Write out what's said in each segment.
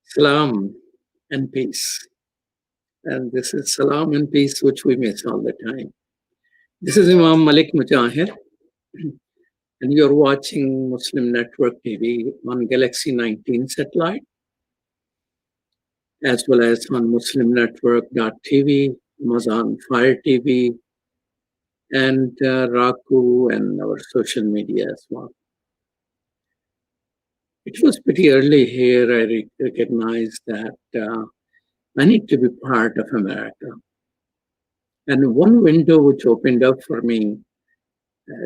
Salam and peace. And this is salam and peace, which we miss all the time. This is Imam Malik Mujahid, and you're watching Muslim Network TV on Galaxy 19 satellite, as well as on muslimnetwork.tv, Amazon Fire TV, and Raku and our social media as well. It was pretty early here. I recognized that I need to be part of America. And one window which opened up for me,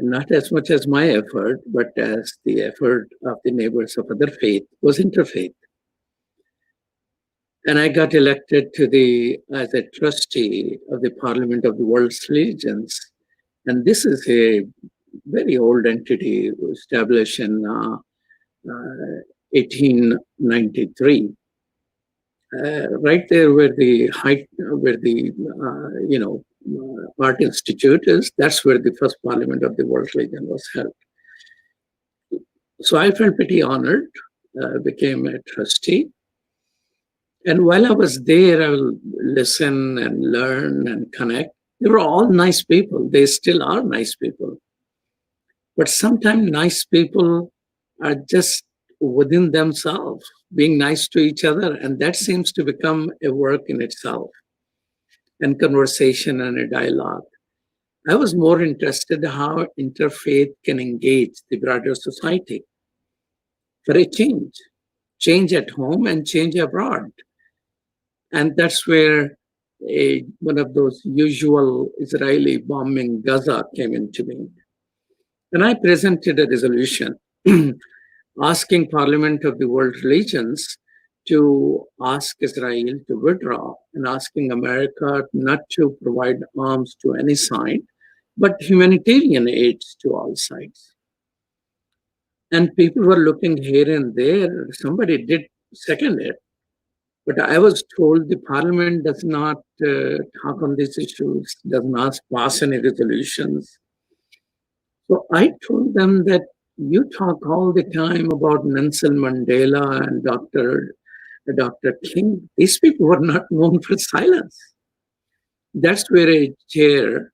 not as much as my effort, but as the effort of the neighbors of other faith, was interfaith. And I got elected as a trustee of the Parliament of the World's Religions. And this is a very old entity established in 1893. Right there where the Art Institute is, that's where the first Parliament of the World Religion was held. So I felt pretty honored, became a trustee. And while I was there, I will listen and learn and connect. They were all nice people. They still are nice people. But sometimes nice people are just within themselves, being nice to each other. And that seems to become a work in itself, and conversation and a dialogue. I was more interested in how interfaith can engage the broader society for a change at home and change abroad. And that's where one of those usual Israeli bombing Gaza came into me. And I presented a resolution asking Parliament of the World Religions to ask Israel to withdraw and asking America not to provide arms to any side, but humanitarian aids to all sides. And people were looking here and there. Somebody did second it. But I was told the Parliament does not talk on these issues, does not pass any resolutions. So I told them that you talk all the time about Nelson Mandela and Dr. King. These people were not known for silence. That's where a chair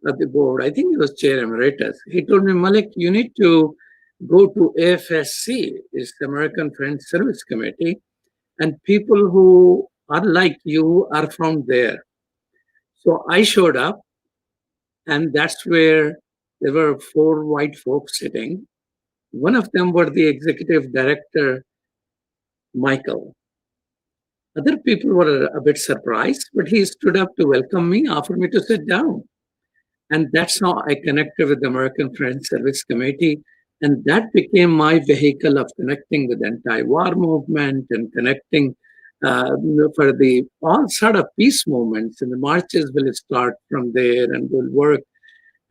of the board, I think it was Chair Emeritus, he told me, Malik, you need to go to AFSC, it's the American Friends Service Committee, and people who are like you are from there. So I showed up, and that's where there were 4 white folks sitting. One of them were the executive director, Michael. Other people were a bit surprised, but he stood up to welcome me, offered me to sit down. And that's how I connected with the American Friends Service Committee. And that became my vehicle of connecting with the anti-war movement and connecting for the all sort of peace movements. And the marches will start from there and will work.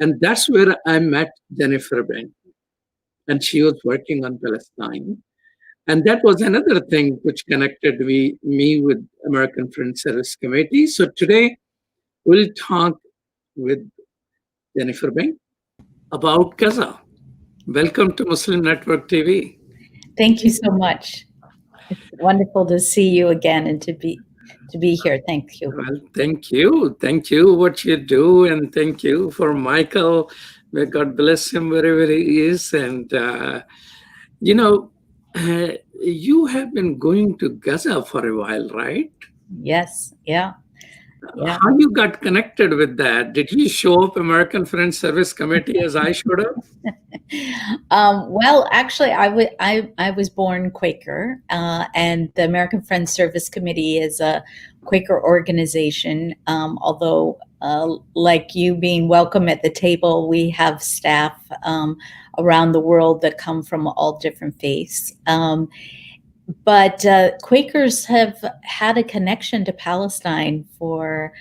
And that's where I met Jennifer Bank. And she was working on Palestine. And that was another thing which connected me with American Friends Service Committee. So today we'll talk with Jennifer Bank about Gaza. Welcome to Muslim Network TV. Thank you so much. It's wonderful to see you again and to be here. Thank you. Well, thank you. Thank you what you do, and thank you for Michael. May God bless him wherever he is. And you have been going to Gaza for a while, right? Yes. Yeah. How you got connected with that? Did you show up American Friends Service Committee as I showed up? Well, actually, I was born Quaker, and the American Friends Service Committee is a Quaker organization. Although, like you being welcome at the table, we have staff around the world that come from all different faiths. But Quakers have had a connection to Palestine for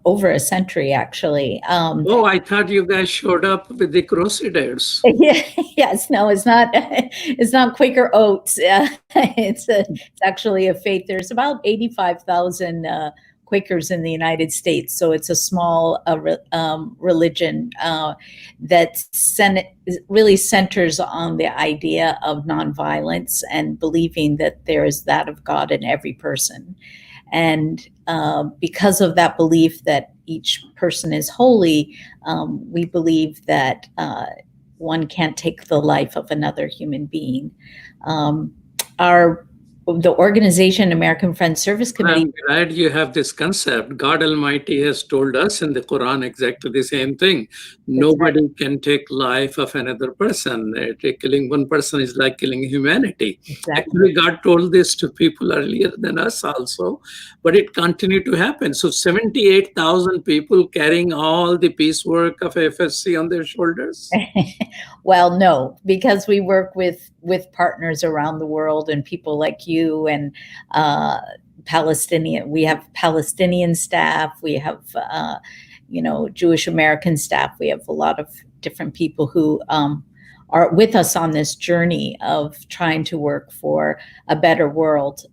over a century, actually. I thought you guys showed up with the Crusaders. Yes, no, it's not. It's not Quaker Oats. It's actually a faith. There's about 85,000 Quakers in the United States. So it's a small religion that really centers on the idea of nonviolence and believing that there is that of God in every person. And because of that belief that each person is holy, we believe that one can't take the life of another human being. The organization, American Friends Service Committee. I'm glad you have this concept. God Almighty has told us in the Quran exactly the same thing. Nobody can take life of another person. Killing one person is like killing humanity. Exactly. Actually, God told this to people earlier than us also, but it continued to happen. So 78,000 people carrying all the piecework of AFSC on their shoulders? Well, no, because we work with partners around the world and people like you and Palestinian. We have Palestinian staff. We have Jewish American staff. We have a lot of different people who are with us on this journey of trying to work for a better world.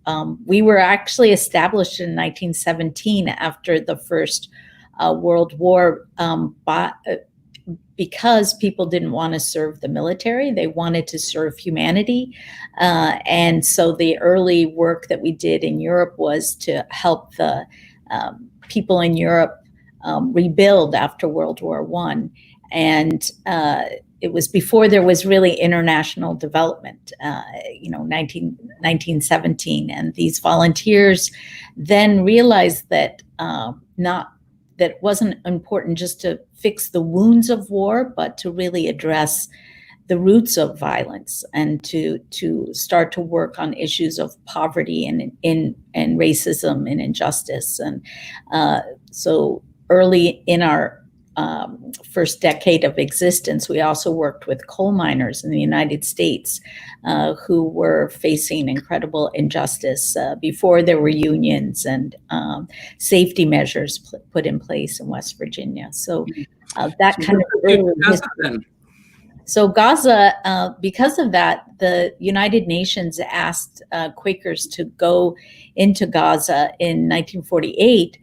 We were actually established in 1917 after the First World War because people didn't want to serve the military. They wanted to serve humanity. And so the early work that we did in Europe was to help the people in Europe rebuild after World War I. And it was before there was really international development, 1917. And these volunteers then realized that that it wasn't important just to fix the wounds of war, but to really address the roots of violence and to start to work on issues of poverty and racism and injustice. And so early in our first decade of existence, we also worked with coal miners in the United States who were facing incredible injustice before there were unions and safety measures put in place in West Virginia. So that kind of early history. So Gaza, because of that, the United Nations asked Quakers to go into Gaza in 1948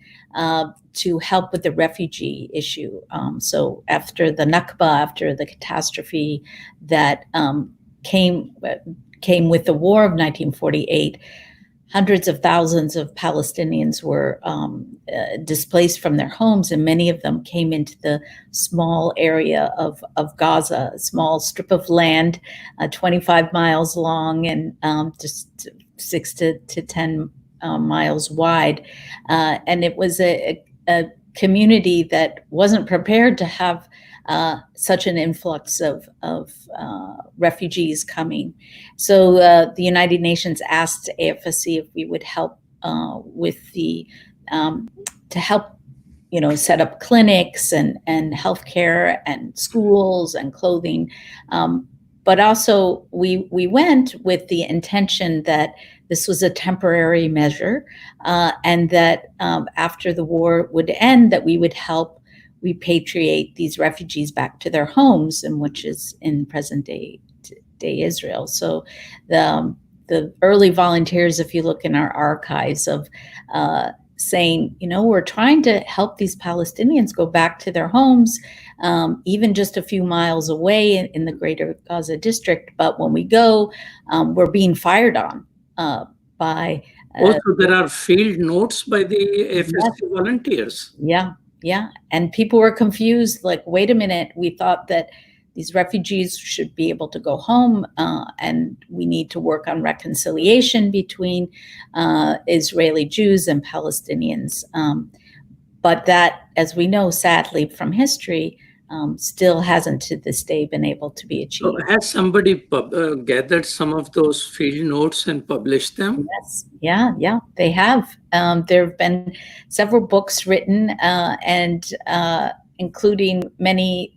to help with the refugee issue. So after the Nakba, after the catastrophe that came with the war of 1948, hundreds of thousands of Palestinians were displaced from their homes, and many of them came into the small area of Gaza, a small strip of land, 25 miles long and just 6 to 10 miles wide. And it was a community that wasn't prepared to have such an influx of refugees coming. So the United Nations asked AFSC if we would help with to help, set up clinics and healthcare and schools and clothing. But also we went with the intention that this was a temporary measure and that after the war would end, that we would help repatriate these refugees back to their homes, and which is in present day Israel. So the early volunteers, if you look in our archives of saying, we're trying to help these Palestinians go back to their homes, even just a few miles away in the greater Gaza district. But when we go, we're being fired on by... Also, there are field notes by the AFSC volunteers. Yeah. And people were confused, like, wait a minute, we thought that these refugees should be able to go home and we need to work on reconciliation between Israeli Jews and Palestinians. But that, as we know, sadly, from history, still hasn't to this day been able to be achieved. So has somebody gathered some of those field notes and published them? Yes, yeah, they have. There have been several books written and including many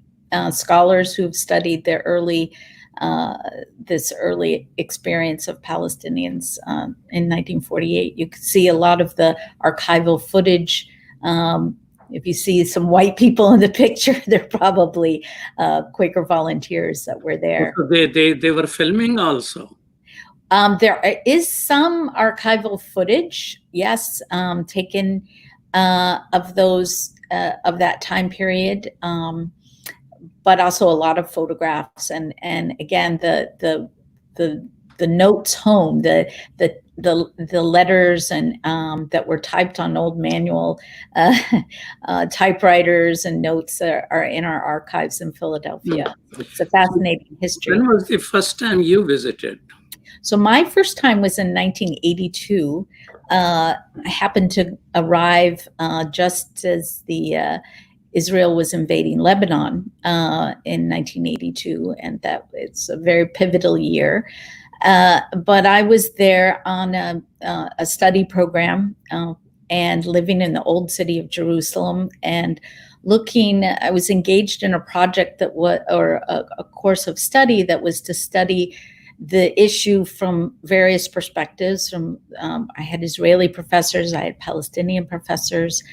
scholars who've studied their this early experience of Palestinians in 1948. You can see a lot of the archival footage. If you see some white people in the picture, they're probably Quaker volunteers that were there. So they were filming also? There is some archival footage, yes, taken of those of that time period, but also a lot of photographs and again the notes home, the letters and that were typed on old manual typewriters and notes are in our archives in Philadelphia. It's a fascinating history. When was the first time you visited? So my first time was in 1982. I happened to arrive just as the Israel was invading Lebanon in 1982, and that it's a very pivotal year. But I was there on a study program and living in the old city of Jerusalem and looking. I was engaged in a project that was, or a course of study that was to study the issue from various perspectives. From I had Israeli professors, I had Palestinian professors,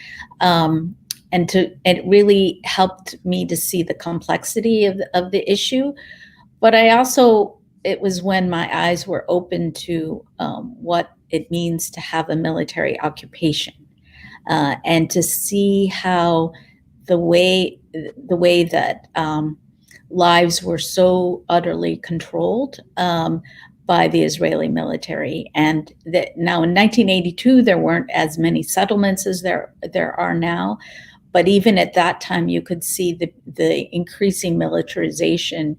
and it really helped me to see the complexity of the issue. But I also, it was when my eyes were open to what it means to have a military occupation, and to see how the way that lives were so utterly controlled by the Israeli military. And that now in 1982, there weren't as many settlements as there are now. But even at that time, you could see the increasing militarization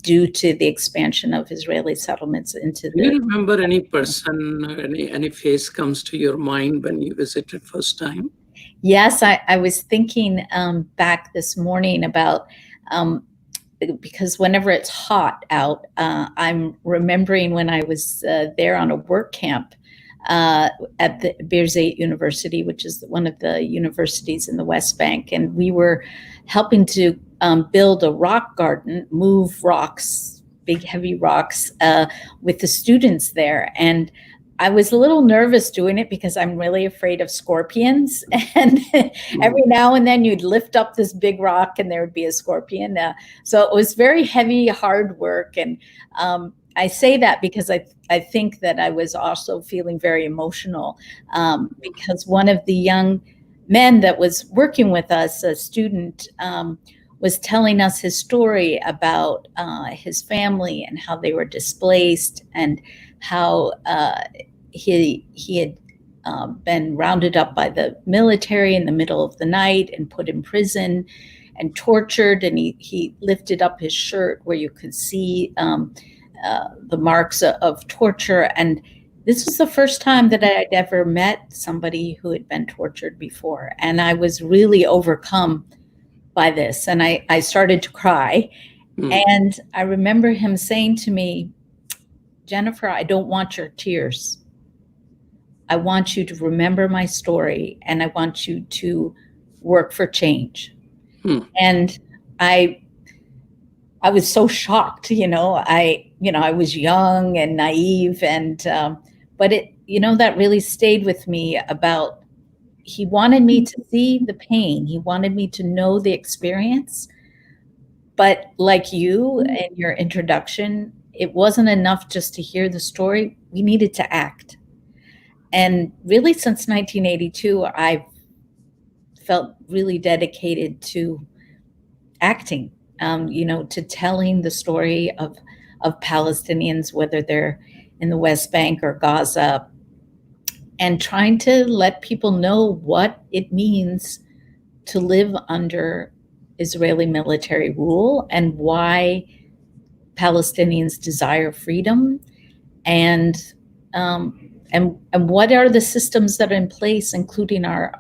due to the expansion of Israeli settlements into the... Do you remember any person, any face comes to your mind when you visited first time? Yes, I was thinking back this morning about, because whenever it's hot out, I'm remembering when I was there on a work camp at the Birzeit University, which is one of the universities in the West Bank. And we were helping to build a rock garden, move rocks, big heavy rocks, with the students there. And I was a little nervous doing it because I'm really afraid of scorpions. And every now and then you'd lift up this big rock and there would be a scorpion. So it was very heavy, hard work. And I say that because I think that I was also feeling very emotional, because one of the young men that was working with us, a student, was telling us his story about his family and how they were displaced and how he had been rounded up by the military in the middle of the night and put in prison and tortured. And he lifted up his shirt where you could see the marks of torture. And this was the first time that I'd ever met somebody who had been tortured before. And I was really overcome by this. And I started to cry. And I remember him saying to me, "Jennifer, I don't want your tears. I want you to remember my story, and I want you to work for change." And I was so shocked, I was young and naive, and but it, that really stayed with me. About, he wanted me to see the pain, he wanted me to know the experience, but like you in your introduction, it wasn't enough just to hear the story. We needed to act. And really, since 1982, I've felt really dedicated to acting, to telling the story of Palestinians, whether they're in the West Bank or Gaza, and trying to let people know what it means to live under Israeli military rule and why Palestinians desire freedom, and what are the systems that are in place, including our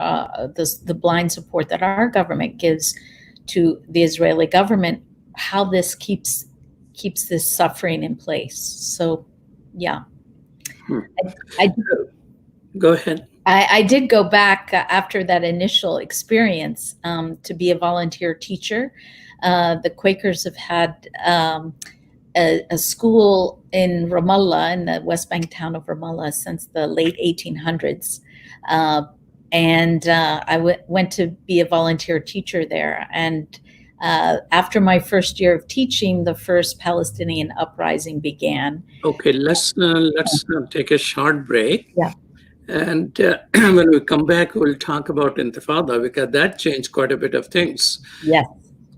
the blind support that our government gives to the Israeli government, how this keeps this suffering in place. So, yeah. Go ahead. I did go back after that initial experience to be a volunteer teacher. The Quakers have had a school in Ramallah, in the West Bank town of Ramallah, since the late 1800s. And I went to be a volunteer teacher there. And after my first year of teaching, the first Palestinian uprising began. Okay, let's take a short break. Yeah. And when we come back, we'll talk about Intifada, because that changed quite a bit of things. Yes.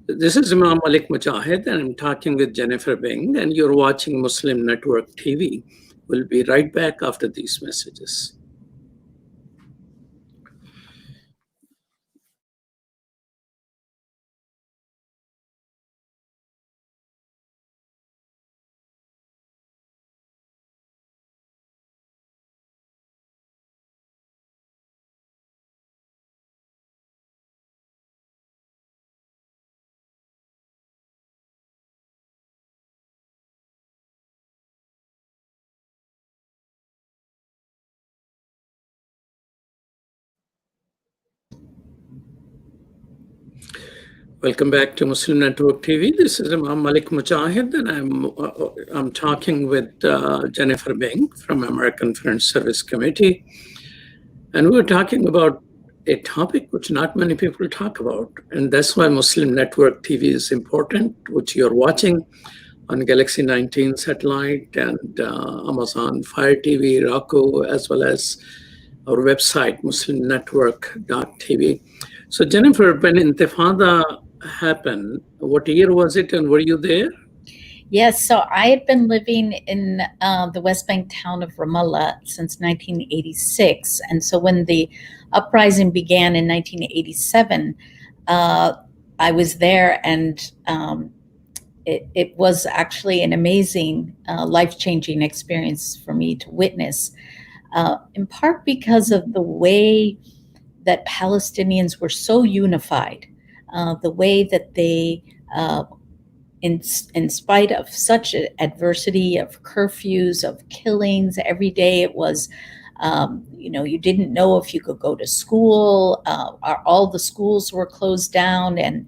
This is Imam Malik Mujahid, and I'm talking with Jennifer Bing, and you're watching Muslim Network TV. We'll be right back after these messages. Welcome back to Muslim Network TV. This is Imam Malik Mujahid, and I'm talking with Jennifer Bing from American Friends Service Committee. And we're talking about a topic which not many people talk about. And that's why Muslim Network TV is important, which you're watching on Galaxy 19 satellite and Amazon Fire TV, Roku, as well as our website, muslimnetwork.tv. So Jennifer, when Intifada happened, what year was it, and were you there? Yes, so I had been living in the West Bank town of Ramallah since 1986. And so when the uprising began in 1987, I was there, and it was actually an amazing, life-changing experience for me to witness, in part because of the way that Palestinians were so unified, the way that they, in spite of such adversity, of curfews, of killings every day, it was, you didn't know if you could go to school. All the schools were closed down, and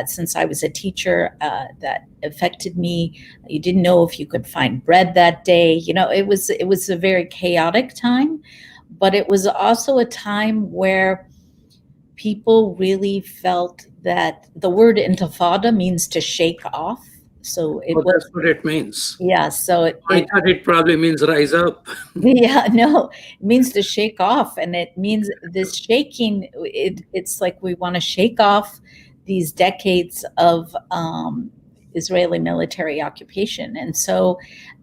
since I was a teacher, that affected me. You didn't know if you could find bread that day. It was a very chaotic time, but it was also a time where people really felt that the word intifada means to shake off. So that's what it means. Yeah. So I thought it probably means rise up. Yeah, no, it means to shake off, and it means this shaking. It's like we want to shake off these decades of Israeli military occupation, and so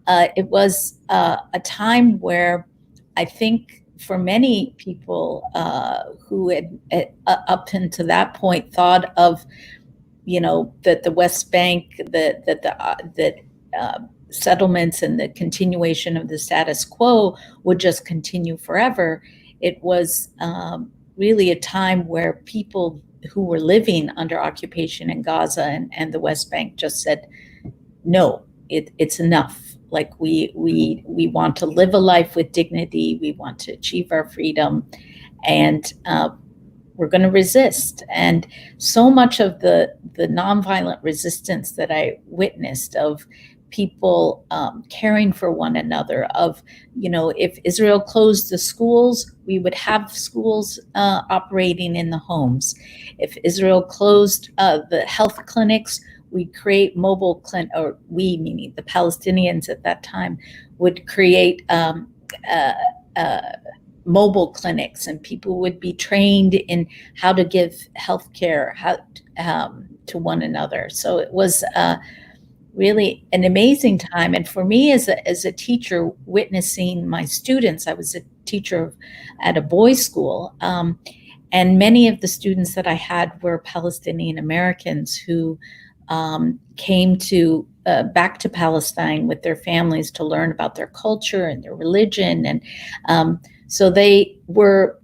it was a time where I think for many people who had up until that point thought of, that the West Bank, that settlements and the continuation of the status quo would just continue forever. It was really a time where people who were living under occupation in Gaza and the West Bank just said, no, it's enough. Like we want to live a life with dignity. We want to achieve our freedom, and we're going to resist. And so much of the nonviolent resistance that I witnessed, of people caring for one another, of, if Israel closed the schools, we would have schools operating in the homes. If Israel closed the health clinics, we'd create mobile clinic, or we, meaning the Palestinians at that time, would create mobile clinics, and people would be trained in how to give health care to one another. So it was really an amazing time. And for me as a teacher, witnessing my students, I was a teacher at a boys' school, and many of the students that I had were Palestinian Americans who came to back to Palestine with their families to learn about their culture and their religion. And so they were,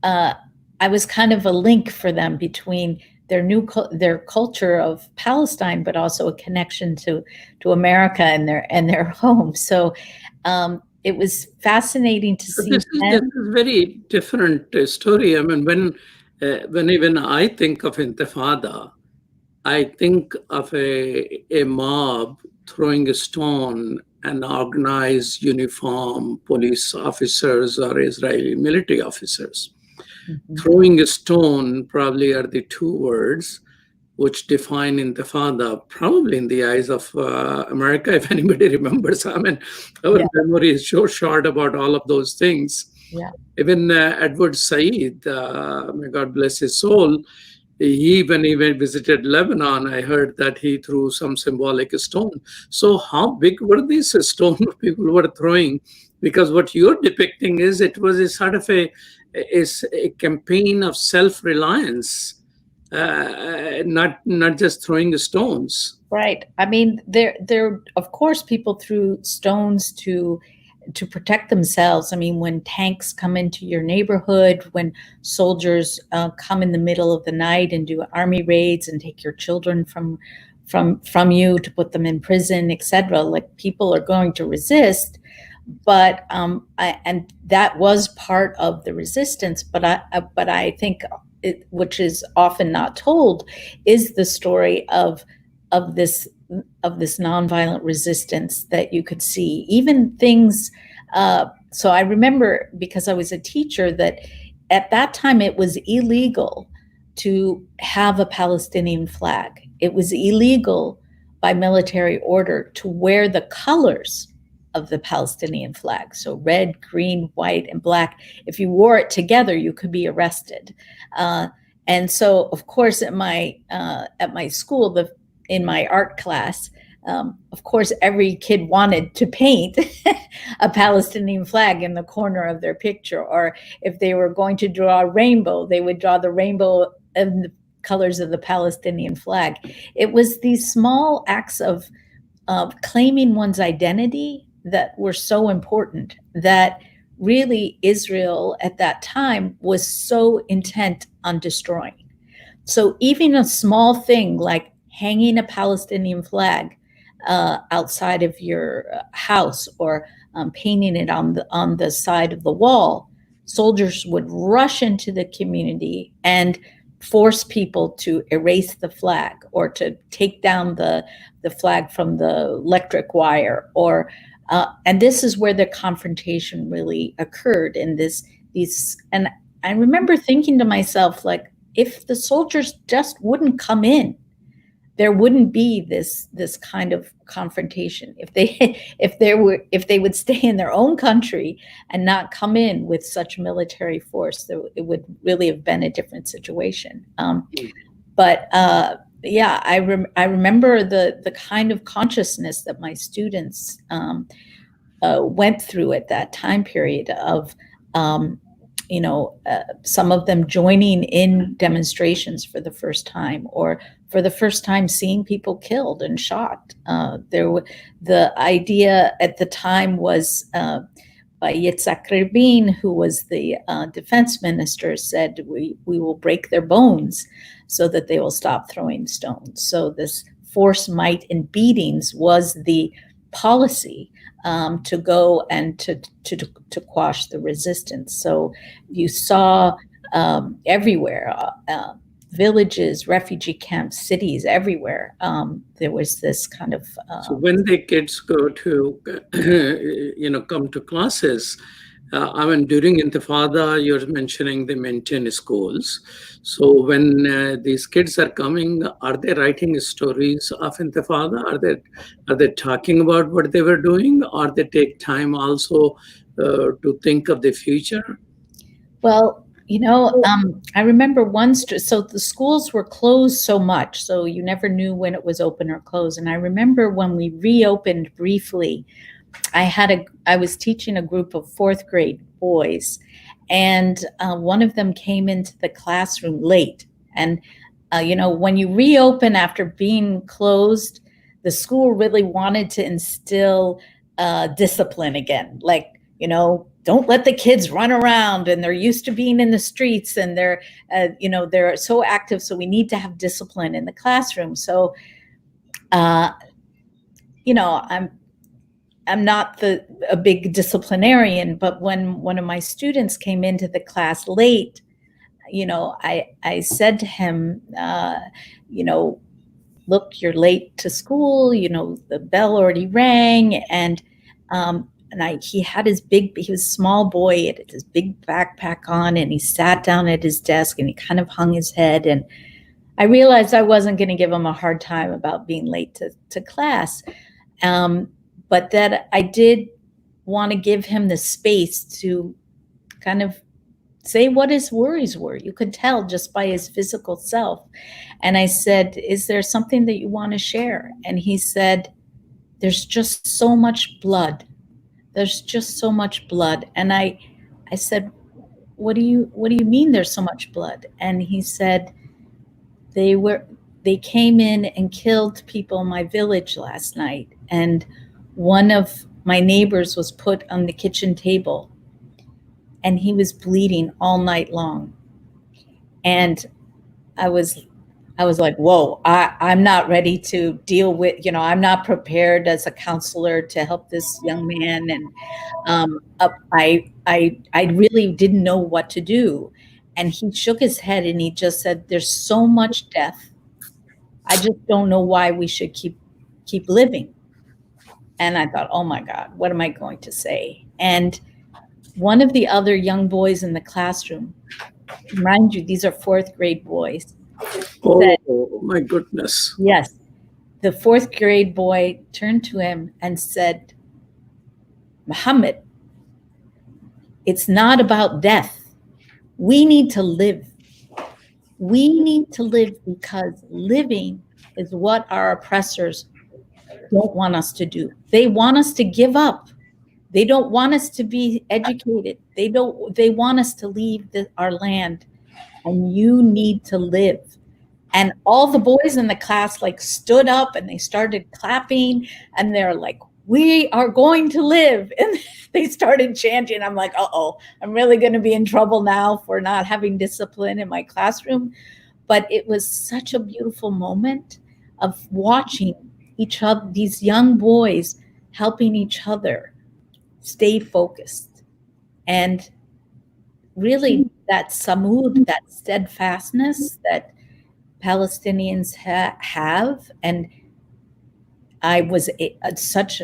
I was kind of a link for them between their culture of Palestine, but also a connection to America and their home. So it was fascinating to see. This is a very different story. I mean, when even I think of Intifada, I think of a mob throwing a stone and organized uniform police officers or Israeli military officers. Mm-hmm. Throwing a stone probably are the two words. which define Intifada, probably in the eyes of America, if anybody remembers. I mean, our memory is so short about all of those things. Yeah. Even Edward Said, may God bless his soul, when he visited Lebanon, I heard that he threw some symbolic stone. So how big were these stones people were throwing? Because what you're depicting is it was a sort of a campaign of self-reliance, not just throwing stones. Right. I mean, there of course people threw stones to protect themselves. I mean, when tanks come into your neighborhood, when soldiers come in the middle of the night and do army raids and take your children from you to put them in prison, etc. Like, people are going to resist, but and that was part of the resistance. But I think which is often not told is the story of this nonviolent resistance that you could see. Even things, so I remember, because I was a teacher, that at that time it was illegal to have a Palestinian flag. It was illegal by military order to wear the colors of the Palestinian flag. So red, green, white, and black. If you wore it together, you could be arrested. And so, of course, at my school, in my art class, of course, every kid wanted to paint a Palestinian flag in the corner of their picture. Or if they were going to draw a rainbow, they would draw the rainbow in the colors of the Palestinian flag. It was these small acts of claiming one's identity that were so important, that really Israel at that time was so intent on destroying. So even a small thing like hanging a Palestinian flag outside of your house, or painting it on the side of the wall, soldiers would rush into the community and force people to erase the flag, or to take down the flag from the electric wire, or and this is where the confrontation really occurred in these. And I remember thinking to myself, like, if the soldiers just wouldn't come in, there wouldn't be this kind of confrontation. If they would stay in their own country and not come in with such military force, it would really have been a different situation. But I remember the kind of consciousness that my students went through at that time period of, some of them joining in demonstrations for the first time, or for the first time seeing people killed and shot. The idea at the time was by Yitzhak Rabin, who was the defense minister, said, we will break their bones so that they will stop throwing stones. So this force, might, and beatings was the policy to go and to quash the resistance. So you saw everywhere, villages, refugee camps, cities, everywhere. There was this kind of. So when the kids go to, come to classes, I mean, during Intifada, you're mentioning they maintain schools. So when these kids are coming, are they writing stories of Intifada? Are they talking about what they were doing, or they take time also to think of the future? Well, I remember so the schools were closed so much, so you never knew when it was open or closed. And I remember when we reopened briefly, I was teaching a group of 4th grade boys, and one of them came into the classroom late. And, when you reopen after being closed, the school really wanted to instill discipline again. Like, don't let the kids run around, and they're used to being in the streets, and they're so active. So we need to have discipline in the classroom. So, I'm not a big disciplinarian, but when one of my students came into the class late, I said to him, look, you're late to school. The bell already rang, and he had he was a small boy, he had his big backpack on, and he sat down at his desk and he kind of hung his head, and I realized I wasn't going to give him a hard time about being late to class, but that I did want to give him the space to kind of say what his worries were. You could tell just by his physical self. And I said, is there something that you want to share? And he said, there's just so much blood. There's just so much blood. And I said, what do you mean there's so much blood? And he said, they came in and killed people in my village last night. And one of my neighbors was put on the kitchen table and he was bleeding all night long. And I was like, whoa, I'm not ready to deal with, I'm not prepared as a counselor to help this young man. And I really didn't know what to do. And he shook his head and he just said, there's so much death. I just don't know why we should keep living. And I thought, oh my God, what am I going to say? And one of the other young boys in the classroom, mind you, these are fourth grade boys. Oh, my goodness. Yes. The fourth grade boy turned to him and said, Muhammad, it's not about death. We need to live. We need to live because living is what our oppressors don't want us to do. They want us to give up. They don't want us to be educated. They want us to leave our land, and you need to live. And all the boys in the class stood up and they started clapping and they're like, we are going to live. And they started chanting. I'm like, uh-oh, I'm really going to be in trouble now for not having discipline in my classroom. But it was such a beautiful moment of watching each other, these young boys helping each other stay focused. And really that samud, that steadfastness that Palestinians have, and I was such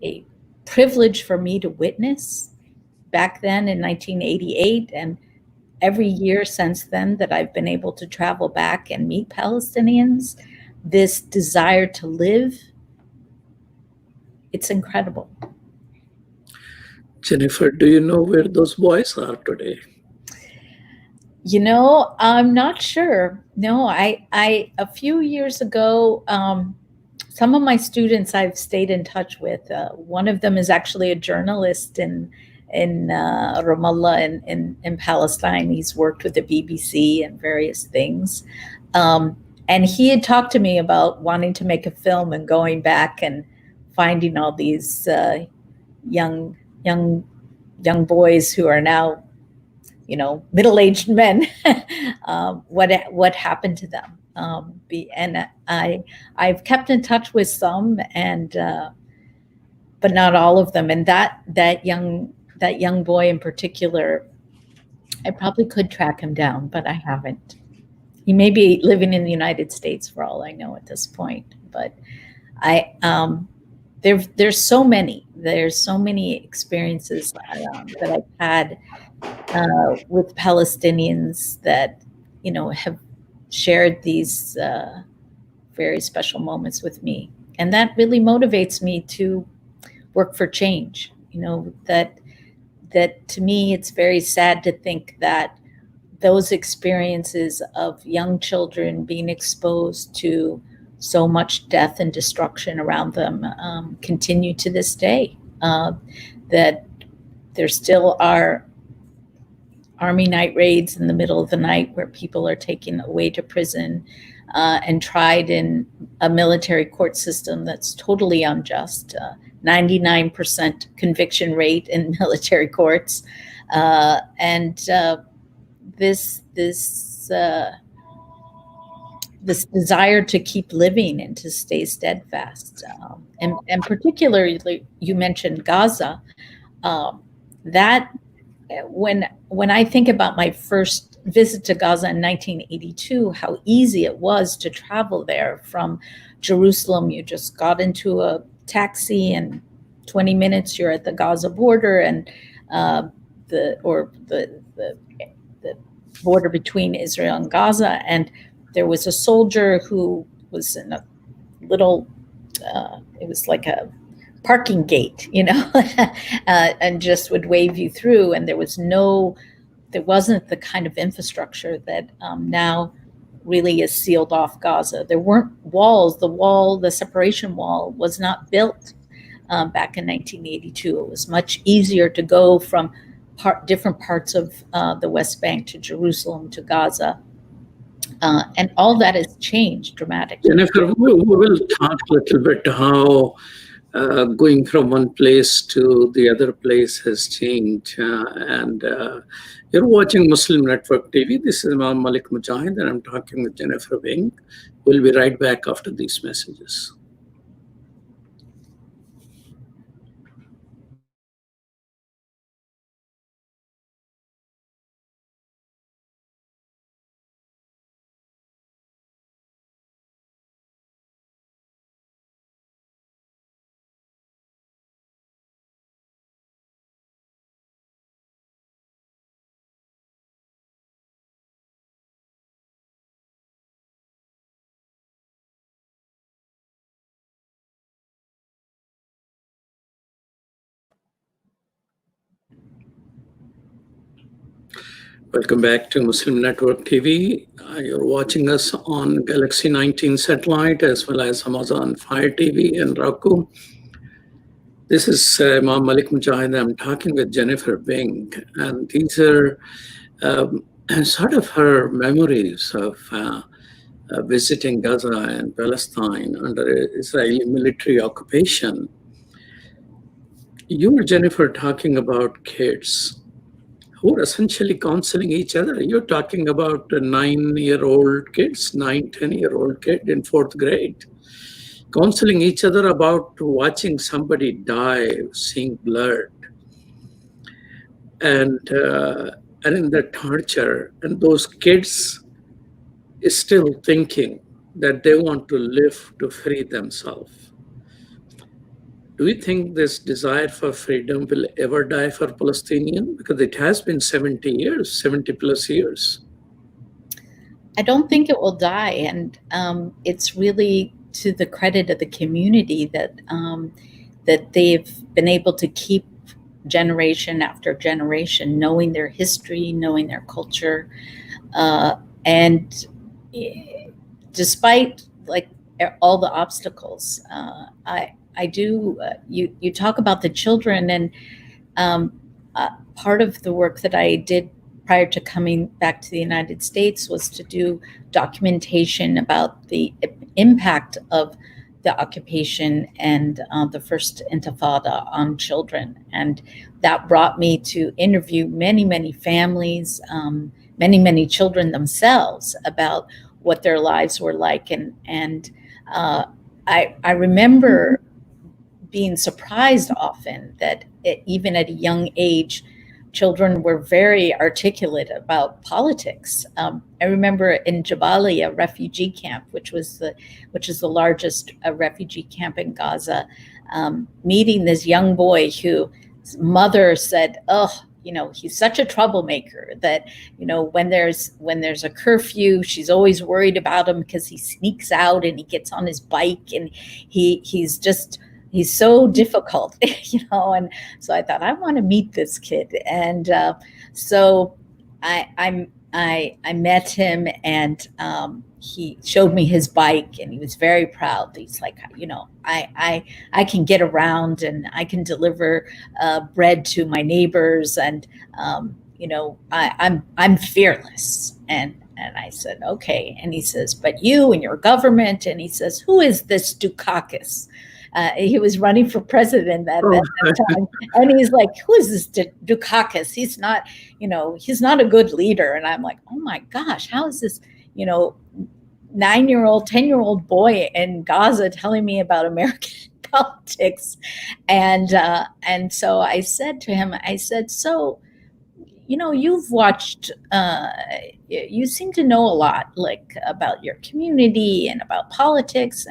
a privilege for me to witness back then in 1988, and every year since then that I've been able to travel back and meet Palestinians, this desire to live, it's incredible. Jennifer, do you know where those boys are today? I'm not sure. No, I a few years ago, some of my students I've stayed in touch with. One of them is actually a journalist in Ramallah in Palestine. He's worked with the BBC and various things. And he had talked to me about wanting to make a film and going back and finding all these young boys who are now, middle-aged men, what happened to them. And I've kept in touch with some, and but not all of them. And that young boy in particular, I probably could track him down, but I haven't. He may be living in the United States for all I know at this point. But there's so many experiences that I've had with Palestinians that have shared these very special moments with me, and that really motivates me to work for change. That to me, it's very sad to think that those experiences of young children being exposed to so much death and destruction around them continue to this day. That there still are Army night raids in the middle of the night where people are taken away to prison and tried in a military court system that's totally unjust. 99% conviction rate in military courts, and this desire to keep living and to stay steadfast. And particularly, you mentioned Gaza. That when I think about my first visit to Gaza in 1982, how easy it was to travel there from Jerusalem. You just got into a taxi and 20 minutes you're at the Gaza border, and the border between Israel and Gaza, and there was a soldier who was in a little, it was like a parking gate, and just would wave you through, and there wasn't the kind of infrastructure that now really is sealed off Gaza. There weren't walls. The separation wall was not built back in 1982. It was much easier to go from different parts of the West Bank to Jerusalem to Gaza. And all that has changed dramatically. Jennifer, we will talk a little bit how going from one place to the other place has changed. And you're watching Muslim Network TV. This is Imam Malik Mujahid, and I'm talking with Jennifer Wing. We'll be right back after these messages. Welcome back to Muslim Network TV. You're watching us on Galaxy 19 satellite as well as Amazon Fire TV and Roku. This is Imam Malik Mujahid. I'm talking with Jennifer Wing, and these are sort of her memories of visiting Gaza and Palestine under Israeli military occupation. You were, Jennifer, talking about kids who are essentially counseling each other. You're talking about a 9-year-old kids, 10-year-old kid in 4th grade, counseling each other about watching somebody die, seeing blood, and in the torture. And those kids is still thinking that they want to live to free themselves. Do you think this desire for freedom will ever die for Palestinians? Because it has been 70 plus years. I don't think it will die. And it's really to the credit of the community that they've been able to keep generation after generation, knowing their history, knowing their culture. And despite like all the obstacles, I do, you talk about the children, and part of the work that I did prior to coming back to the United States was to do documentation about the impact of the occupation and the first Intifada on children. And that brought me to interview many families, many children themselves about what their lives were like. And I remember being surprised often that even at a young age, children were very articulate about politics. I remember in Jabalia, a refugee camp, which is the largest refugee camp in Gaza, meeting this young boy whose mother said, "Oh, he's such a troublemaker that, when there's a curfew, she's always worried about him because he sneaks out and he gets on his bike and he's so difficult," And so I thought, I want to meet this kid, and so I met him, and he showed me his bike, and he was very proud. He's like, I can get around, and I can deliver bread to my neighbors, and I'm fearless. And I said, okay. And he says, but you and your government. And he says, who is this Dukakis? He was running for president at that time. And he's like, who is this Dukakis? He's not, he's not a good leader. And I'm like, oh my gosh, how is this, 9-year-old, 10-year-old boy in Gaza telling me about American politics? And so I said to him, so, you've watched, you seem to know a lot, like, about your community and about politics.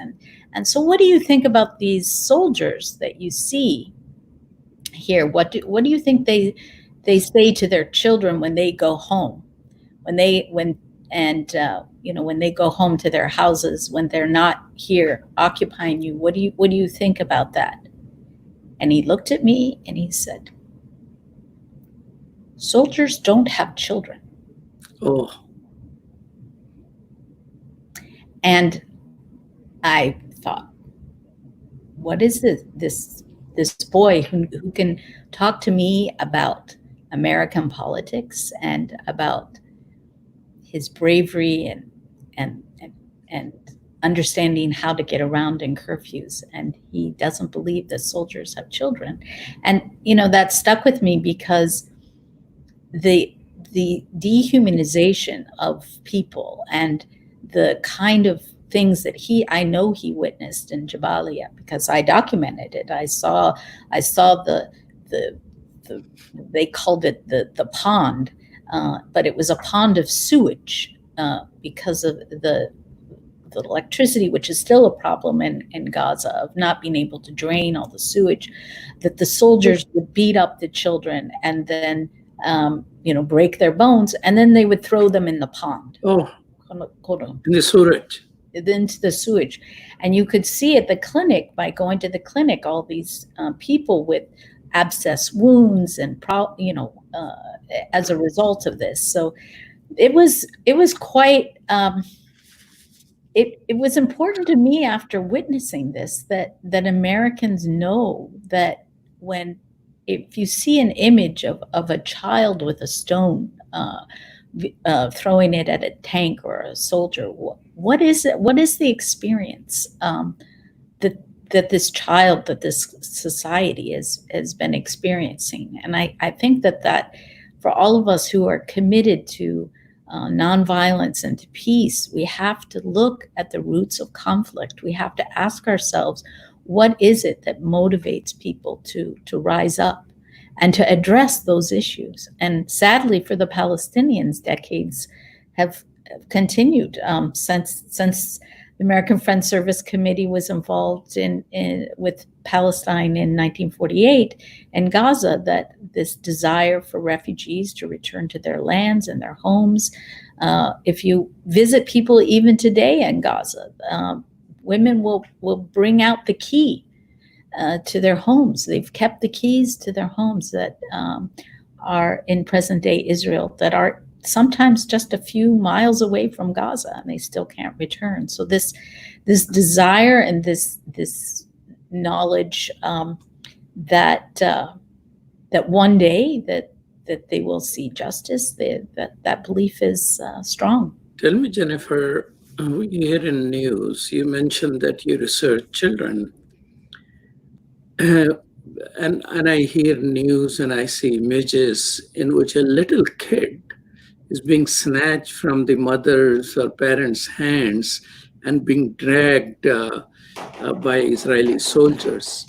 And so what do you think about these soldiers that you see here? What do you think they say to their children when they go home? when they go home to their houses, when they're not here occupying you, what do you think about that? And he looked at me and he said, soldiers don't have children. Oh. And I thought, what is this boy who can talk to me about American politics and about his bravery and understanding how to get around in curfews, and he doesn't believe that soldiers have children. And that stuck with me, because the dehumanization of people and the kind of things that I know he witnessed in Jabalia, because I documented it. I saw the they called it the pond, but it was a pond of sewage because of the electricity, which is still a problem in Gaza, of not being able to drain all the sewage, that the soldiers would beat up the children and then break their bones, and then they would throw them in the pond. Oh, in the sewage. Into the sewage. And you could see at the clinic, by going to the clinic, all these people with abscess wounds and as a result of this. So it was quite it was important to me, after witnessing this, that Americans know that if you see an image of a child with a stone throwing it at a tank or a soldier, what is it? What is the experience that this child, that this society has been experiencing? And I think that for all of us who are committed to nonviolence and to peace, we have to look at the roots of conflict. We have to ask ourselves, what is it that motivates people to rise up and to address those issues? And sadly for the Palestinians, decades have continued since the American Friends Service Committee was involved with Palestine in 1948 and Gaza, that this desire for refugees to return to their lands and their homes. If you visit people even today in Gaza, women will bring out the key to their homes. They've kept the keys to their homes that are in present-day Israel, that are sometimes just a few miles away from Gaza, and they still can't return. So this desire and this knowledge that one day that they will see justice, that belief is strong. Tell me, Jennifer, we hear in news, you mentioned that you research children. And I hear news and I see images in which a little kid is being snatched from the mother's or parents' hands and being dragged by Israeli soldiers.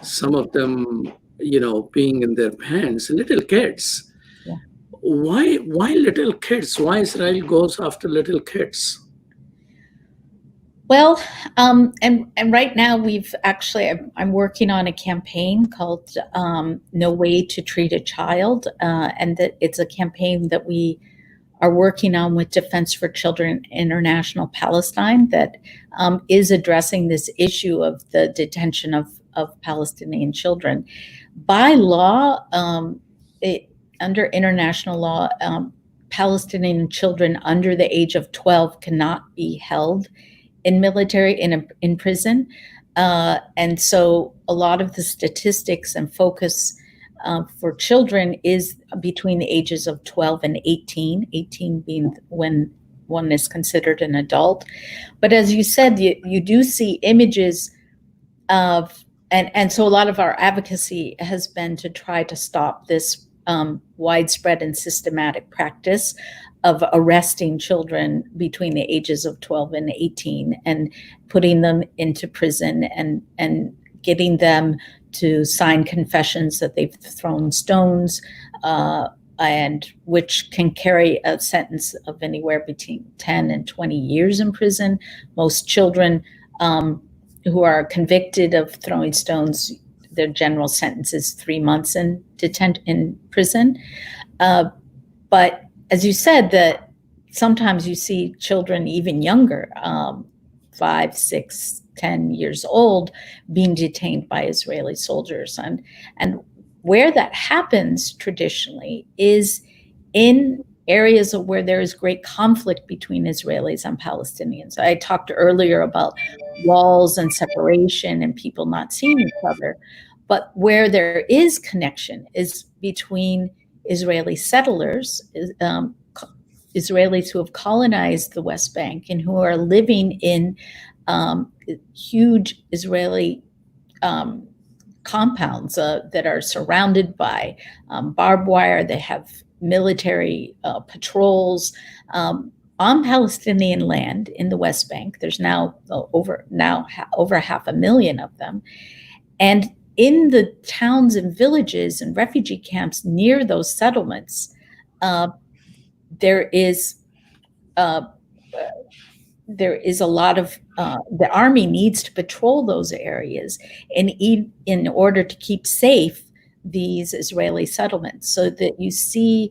Some of them, being in their hands, little kids. Yeah. Why little kids? Why Israel goes after little kids? Well, and right now I'm working on a campaign called No Way to Treat a Child, and that it's a campaign that we are working on with Defense for Children International Palestine, that is addressing this issue of the detention of Palestinian children. By law, under international law, Palestinian children under the age of 12 cannot be held in in prison. And so a lot of the statistics and focus for children is between the ages of 12 and 18 being when one is considered an adult. But as you said, you do see images of, and so a lot of our advocacy has been to try to stop this widespread and systematic practice of arresting children between the ages of 12 and 18 and putting them into prison and getting them to sign confessions that they've thrown stones, and which can carry a sentence of anywhere between 10 and 20 years in prison. Most children who are convicted of throwing stones, their general sentence is 3 months in prison. But as you said, sometimes you see children even younger, 5, 6, 10 years old, being detained by Israeli soldiers. And where that happens traditionally is in areas where there is great conflict between Israelis and Palestinians. I talked earlier about walls and separation and people not seeing each other, but where there is connection is between Israeli settlers, Israelis who have colonized the West Bank and who are living in huge Israeli compounds that are surrounded by barbed wire. They have military patrols on Palestinian land in the West Bank. There's now over 500,000 of them, and in the towns and villages and refugee camps near those settlements, there is a lot of the army needs to patrol those areas in order to keep safe these Israeli settlements, so that you see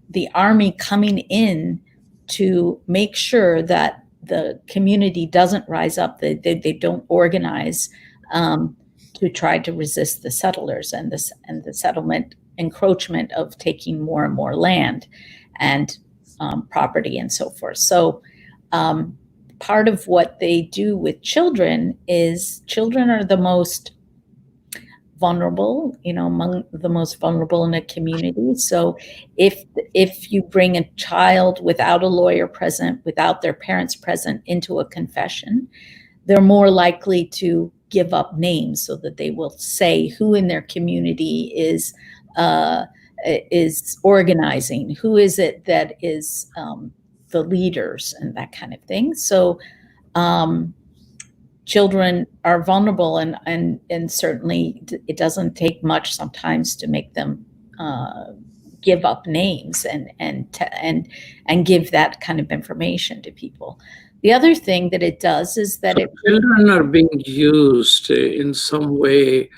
the army coming in to make sure that the community doesn't rise up, they don't organize to try to resist the settlers and the settlement encroachment of taking more and more land and property and so forth. So part of what they do with children is children are the most vulnerable, among the most vulnerable in a community. So if you bring a child without a lawyer present, without their parents present into a confession, they're more likely to give up names so that they will say who in their community is organizing, who is it that is the leaders and that kind of thing. So children are vulnerable, and certainly it doesn't take much sometimes to make them give up names and give that kind of information to people. The other thing that it does is that children are being used in some way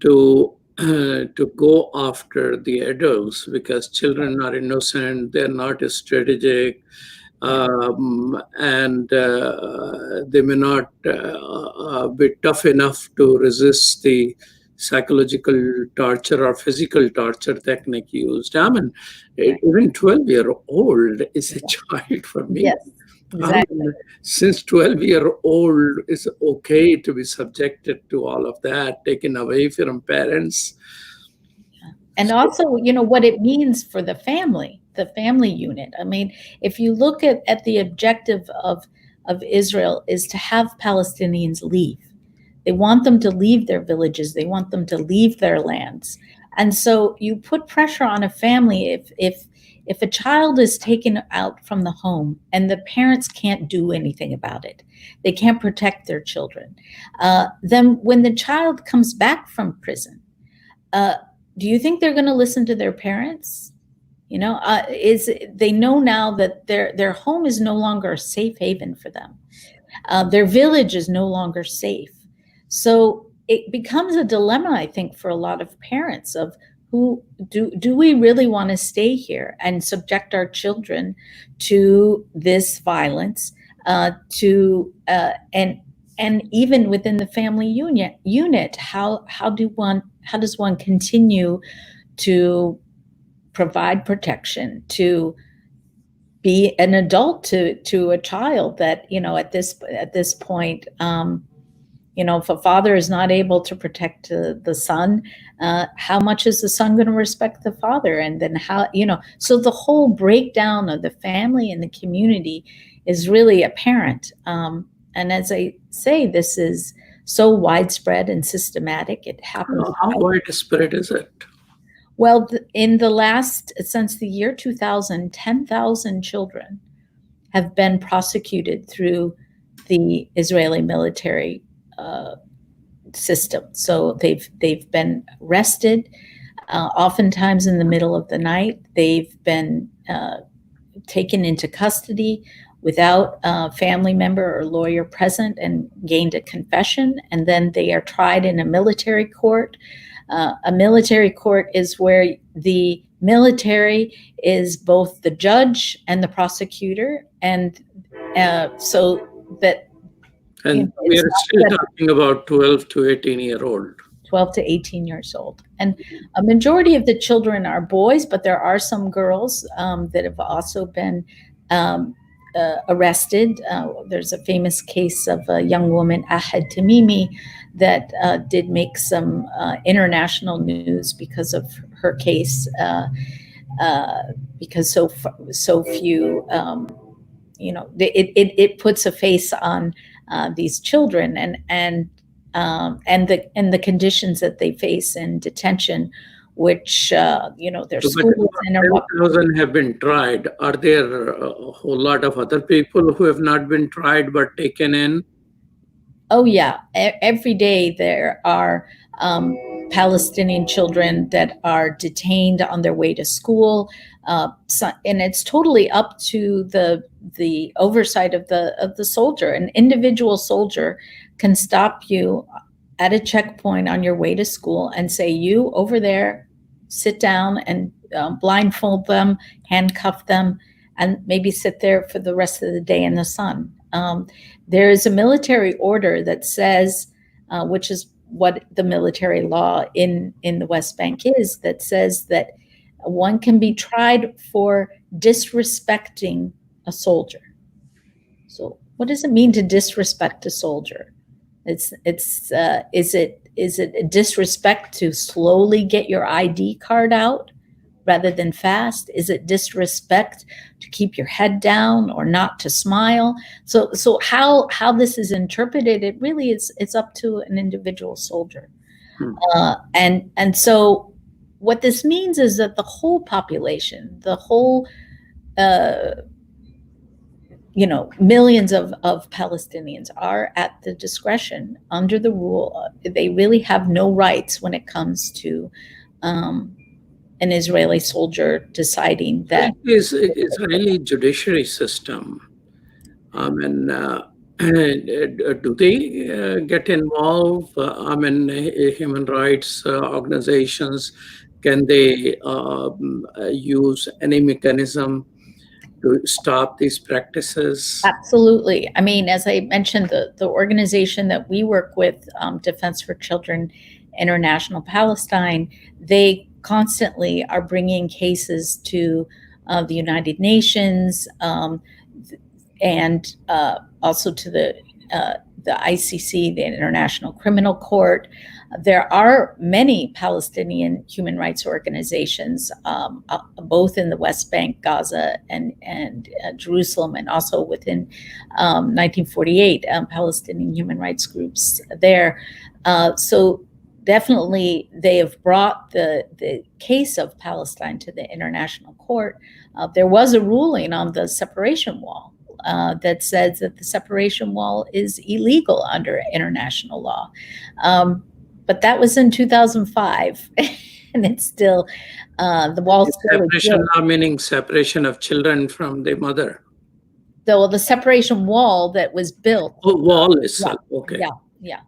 to go after the adults, because children are innocent, they're not strategic, and they may not be tough enough to resist the psychological torture or physical torture technique used. I mean, even 12-year-old is a child for me. Yes, exactly. Since 12-year-old is okay to be subjected to all of that, taken away from parents. And also, what it means for the family unit. I mean, if you look at the objective of Israel is to have Palestinians leave. They want them to leave their villages. They want them to leave their lands. And so you put pressure on a family if a child is taken out from the home and the parents can't do anything about it, they can't protect their children, then when the child comes back from prison, do you think they're going to listen to their parents? They know now that their home is no longer a safe haven for them. Their village is no longer safe. So it becomes a dilemma, I think, for a lot of parents of who do we really want to stay here and subject our children to this violence, and even within the family unit, how does one continue to provide protection, to be an adult to a child that at this point, if a father is not able to protect the son, how much is the son going to respect the father? And then so the whole breakdown of the family and the community is really apparent. And as I say, this is so widespread and systematic. It happens. How widespread is it? Well, since the year 2000, 10,000 children have been prosecuted through the Israeli military system. So they've been arrested, oftentimes in the middle of the night. They've been taken into custody without a family member or lawyer present and gained a confession, and then they are tried in a military court. A military court is where the military is both the judge and the prosecutor, and so that. And we are still talking about 12 to 18-year-old. 12 to 18 years old. And a majority of the children are boys, but there are some girls that have also been arrested. There's a famous case of a young woman, Ahad Tamimi, that did make some international news because of her case, because so few, it puts a face on these children and the conditions that they face in detention, which their schools and 10,000 have been tried. Are there a whole lot of other people who have not been tried but taken in? Oh yeah, every day there are Palestinian children that are detained on their way to school, and it's totally up to the oversight of the soldier. An individual soldier can stop you at a checkpoint on your way to school and say, "You over there, sit down," and blindfold them, handcuff them, and maybe sit there for the rest of the day in the sun. There is a military order that says, which is what the military law in the West Bank is, that says that one can be tried for disrespecting a soldier. So what does it mean to disrespect a soldier? Is it a disrespect to slowly get your ID card out rather than fast? Is it disrespect to keep your head down or not to smile? So how this is interpreted, it really is, it's up to an individual soldier. And so what this means is that the whole population, the whole millions of Palestinians are at the discretion under the rule. They really have no rights when it comes to an Israeli soldier deciding that. Israeli judiciary system, do they get involved? Human rights organizations, can they use any mechanism to stop these practices? Absolutely. I mean, as I mentioned, the organization that we work with, Defense for Children International Palestine, they constantly are bringing cases to the United Nations and also to the ICC, the International Criminal Court. There are many Palestinian human rights organizations, both in the West Bank, Gaza, and Jerusalem, and also within 1948 Palestinian human rights groups there. So definitely they have brought the case of Palestine to the International Court. There was a ruling on the separation wall that says that the separation wall is illegal under international law. But that was in 2005, and it's still, the wall still exists. Separation law meaning separation of children from their mother. The separation wall that was built. Oh, wall itself, okay. Yeah.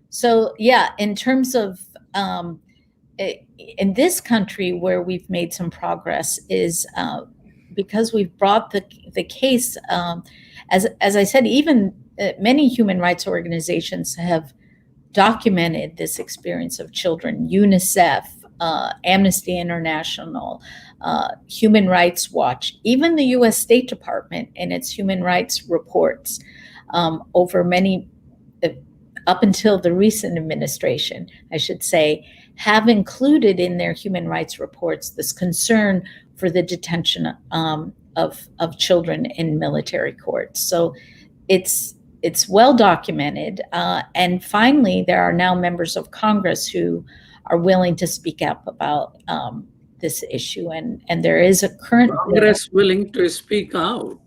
So yeah, in terms of, in this country where we've made some progress is because we've brought the case, as I said, even many human rights organizations have documented this experience of children. UNICEF, Amnesty International, Human Rights Watch, even the U.S. State Department in its human rights reports over many, up until the recent administration, I should say, have included in their human rights reports this concern for the detention of children in military courts. So it's well documented. And finally, there are now members of Congress who are willing to speak up about this issue. And there is a current Congress willing to speak out.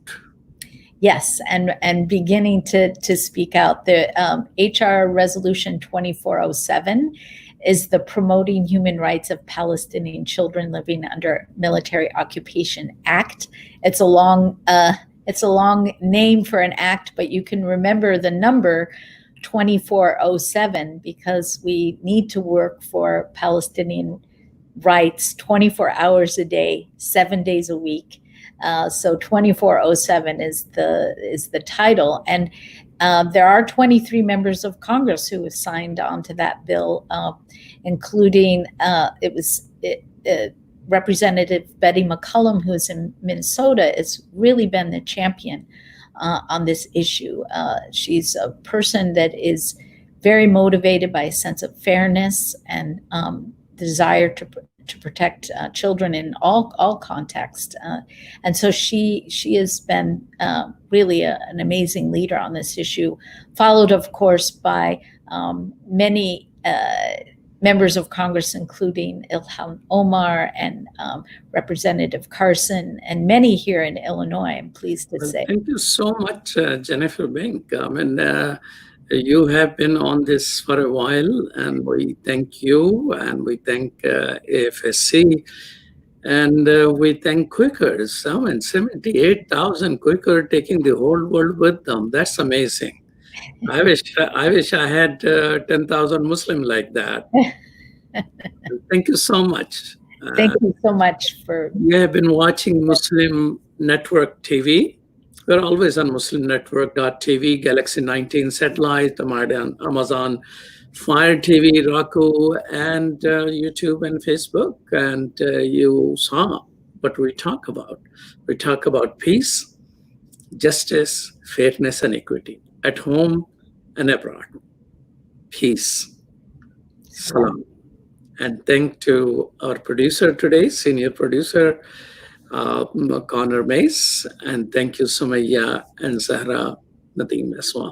Yes, and beginning to speak out. The HR Resolution 2407 is the Promoting Human Rights of Palestinian Children Living Under Military Occupation Act. It's a long name for an act, but you can remember the number 2407 because we need to work for Palestinian writes 24 hours a day, 7 days a week. So 24/7 is the title, and there are 23 members of Congress who have signed on to that bill, including Representative Betty McCollum, who's in Minnesota, has really been the champion on this issue. She's a person that is very motivated by a sense of fairness and desire to protect children in all contexts, and so she has been really an amazing leader on this issue, followed, of course, by many members of Congress, including Ilhan Omar and Representative Carson, and many here in Illinois, I'm pleased to say. Thank you so much, Jennifer Bink. You have been on this for a while, and we thank you, and we thank AFSC, and we thank Quakers. 78,000 Quaker taking the whole world with them. That's amazing. I wish I had 10,000 Muslim like that. Thank you so much. Thank you so much for. You have been watching Muslim Network TV. We're always on muslimnetwork.tv, Galaxy 19 satellite, Amazon Fire TV, Roku, and YouTube and Facebook. And you saw what we talk about. We talk about peace, justice, fairness, and equity at home and abroad. Peace. Salam. And thank to our producer today, senior producer, Connor Mace, and thank you, Sumaya and Zahra Nadeem Aswan.